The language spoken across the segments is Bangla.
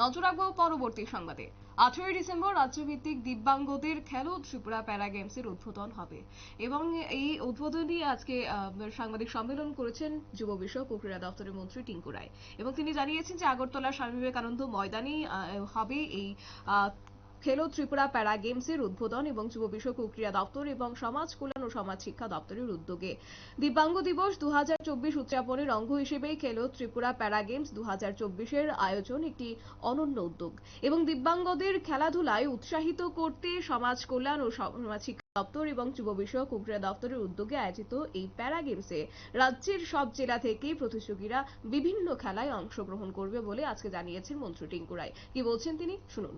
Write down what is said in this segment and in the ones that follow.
নজর রাখবো পরবর্তী সংবাদে। 18 ডিসেম্বর রাজ্যভিত্তিক দিব্যাঙ্গদের খেলো ত্রিপুরা প্যারা গেমসের উদ্বোধন হবে এবং এই উদ্বোধনী আজকে সাংবাদিক সম্মেলন করেছেন যুব বিষয়ক ও ক্রীড়া দপ্তরের মন্ত্রী টিঙ্কু রায় এবং তিনি জানিয়েছেন যে আগরতলা স্বামী বিবেকানন্দ ময়দানে হবে এই খেলো ত্রিপুরা প্যারা গেমসের উদ্বোধন এবং যুব বিষয়ক ও ক্রীড়া দপ্তর এবং সমাজ কল্যাণ ও সমাজ শিক্ষা দপ্তরের উদ্যোগে দিব্যাঙ্গ দিবস 2024 উদযাপনের অঙ্গ হিসেবে খেলো ত্রিপুরা প্যারা গেমস 2024 আয়োজন একটি অনন্য উদ্যোগ এবং দিব্যাঙ্গদের খেলাধুলায় উৎসাহিত করতে সমাজ কল্যাণ ও সমাজ শিক্ষা দপ্তর এবং যুব বিষয়ক ও ক্রীড়া দপ্তরের উদ্যোগে আয়োজিত এই প্যারা গেমসে রাজ্যের সব জেলা থেকে প্রতিযোগীরা বিভিন্ন খেলায় অংশগ্রহণ করবে বলে আজকে জানিয়েছেন মন্ত্রী টিঙ্কু রায়। কি বলছেন তিনি, শুনুন।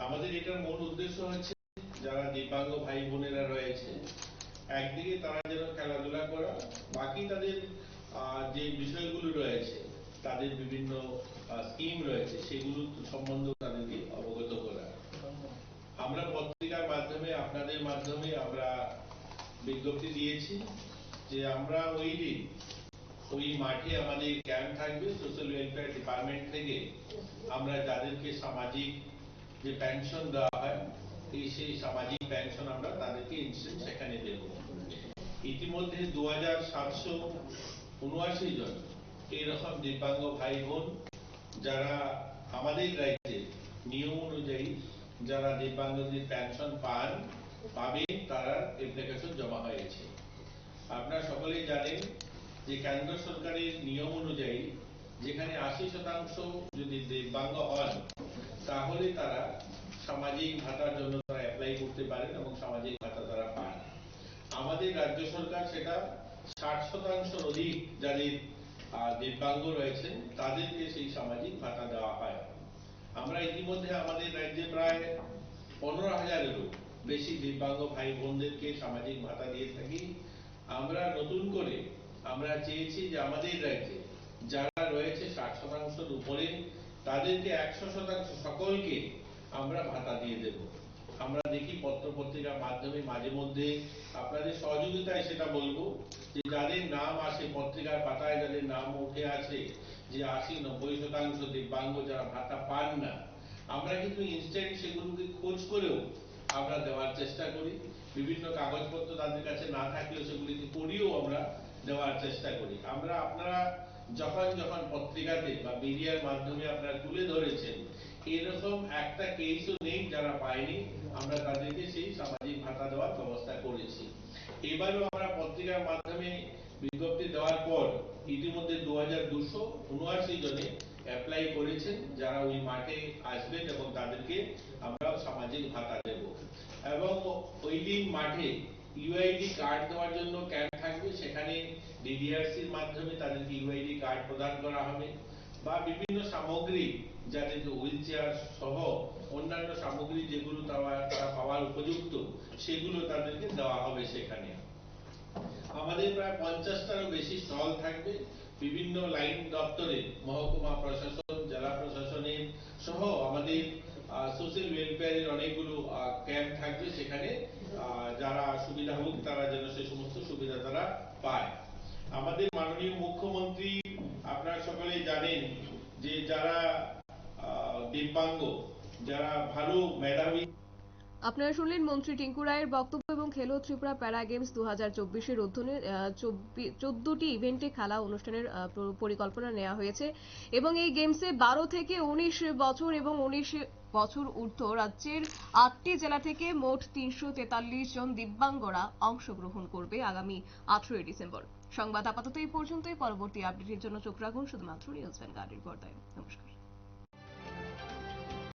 আমাদের এটার মূল উদ্দেশ্য হচ্ছে যারা দিব্যাঙ্গ ভাই বোনেরা রয়েছে একদিকে তারা যেন খেলাধুলা করা, বাকি তাদের যে বিষয়গুলো রয়েছে তাদের বিভিন্ন স্কিম রয়েছে সেগুলো সম্বন্ধে তাদেরকে অবগত করা। আমরা পত্রিকার মাধ্যমে আপনাদের মাধ্যমে আমরা বিজ্ঞপ্তি দিয়েছি যে আমরা ওই দিন ওই মাঠে আমাদের ক্যাম্প থাকবে সোশ্যাল ওয়েলফেয়ার ডিপার্টমেন্ট থেকে। আমরা যাদেরকে সামাজিক যে পেনশন দেওয়া হয় সেই সামাজিক পেনশন আমরা তাদেরকে ইনস্ট্যান্ট সেখানে দেব। ইতিমধ্যে 2779 জন এইরকম দিব্যাঙ্গ ভাই বোন যারা আমাদের রাজ্যের নিয়ম অনুযায়ী যারা দিব্যাঙ্গদের পেনশন পাবে তারা অ্যাপ্লিকেশন জমা হয়েছে। আপনারা সকলেই জানেন যে কেন্দ্র সরকারের নিয়ম অনুযায়ী যেখানে 80% যদি দিব্যাঙ্গ হন তাহলে তারা সামাজিক ভাতার জন্য তারা অ্যাপ্লাই করতে পারেন এবং সামাজিক ভাতা তারা পান। আমাদের রাজ্য সরকার সেটা 60% অধিক যাদের দিব্যাঙ্গ রয়েছেন তাদেরকে সেই সামাজিক ভাতা দেওয়া হয়। আমরা ইতিমধ্যে আমাদের রাজ্যে প্রায় 15,000-এরও বেশি দিব্যাঙ্গ ভাই বোনদেরকে সামাজিক ভাতা দিয়ে থাকি। আমরা নতুন করে আমরা চেয়েছি যে আমাদের রাজ্যে যারা রয়েছে 60% উপরে তাদেরকে 100% সকলকে আমরা ভাতা দিয়ে দেব। আমরা দেখি পত্র পত্রিকার মাধ্যমে মাঝে মধ্যে আপনাদের সহযোগিতায় সেটা বলবো যে যাদের নাম আসে পত্রিকার পাতায়, যাদের নাম উঠে আসে যে 80-90% দিব্যাঙ্গ যারা ভাতা পান না, আমরা কিন্তু ইনস্ট্যান্ট সেগুলোকে খোঁজ করেও আমরা দেওয়ার চেষ্টা করি। বিভিন্ন কাগজপত্র তাদের কাছে না থাকলেও সেগুলিকে করিয়েও আমরা দেওয়ার চেষ্টা করি। আপনারা যখন যখন পত্রিকাতে বা মিডিয়ার মাধ্যমে আপনারা তুলে ধরেছেন এরকম একটা কেসও নেই যারা পায়নি, আমরা তাদেরকে সেই সামাজিক ভাতা দেওয়ার ব্যবস্থা করেছি। এবারও আমরা পত্রিকার মাধ্যমে বিজ্ঞপ্তি দেওয়ার পর ইতিমধ্যে 2279 জনে অ্যাপ্লাই করেছেন যারা ওই মাঠে আসবেন এবং তাদেরকে আমরা সামাজিক ভাতা দেব। এবং ওই দিন মাঠে ইউআইডি কার্ড দেওয়ার জন্য ক্যাম্প থাকবে, সেখানে ডিডিআরসির মাধ্যমে তাদেরকে ইউআইডি কার্ড প্রদান করা হবে বা বিভিন্ন সামগ্রী যাদেরকে হুইল চেয়ার সহ অন্যান্য সামগ্রী যেগুলো তারা পাওয়ার উপযুক্ত সেগুলো তাদেরকে দেওয়া হবে। সেখানে আমাদের প্রায় 50টারও বেশি স্টল থাকবে। বিভিন্ন লাইন দপ্তরে মহকুমা প্রশাসন, জেলা প্রশাসনের সহ আমাদের সোশ্যাল ওয়েলফেয়ারের অনেকগুলো ক্যাম্প থাকবে, সেখানে যারা সুবিধাভোগী তারা যেন সে সমস্ত সুবিধা তারা পায়। আমাদের মাননীয় মুখ্যমন্ত্রী আপনারা সকলেই জানেন যে যারা দিব্যাঙ্গ যারা ভালো মেধাবী। আপনারা শুনলেন মন্ত্রী টিঙ্কু রায়ের বক্তব্য এবং খেলো ত্রিপুরা প্যারা গেমস 2024-এর অধীনে 14টি ইভেন্টে খেলা অনুষ্ঠানের পরিকল্পনা নেওয়া হয়েছে এবং এই গেমসে 12 থেকে 19 বছর এবং 19 বছর ঊর্ধ্ব রাজ্যের 8টি জেলা থেকে মোট 343 জন দিব্যাঙ্গরা অংশগ্রহণ করবে আগামী 18 ডিসেম্বর। সংবাদ আপাতত এই পর্যন্তই। পরবর্তী আপডেটের জন্য চোখ রাখুন শুধুমাত্র নিউজ ভ্যানগার্ডের পর্দায়। নমস্কার।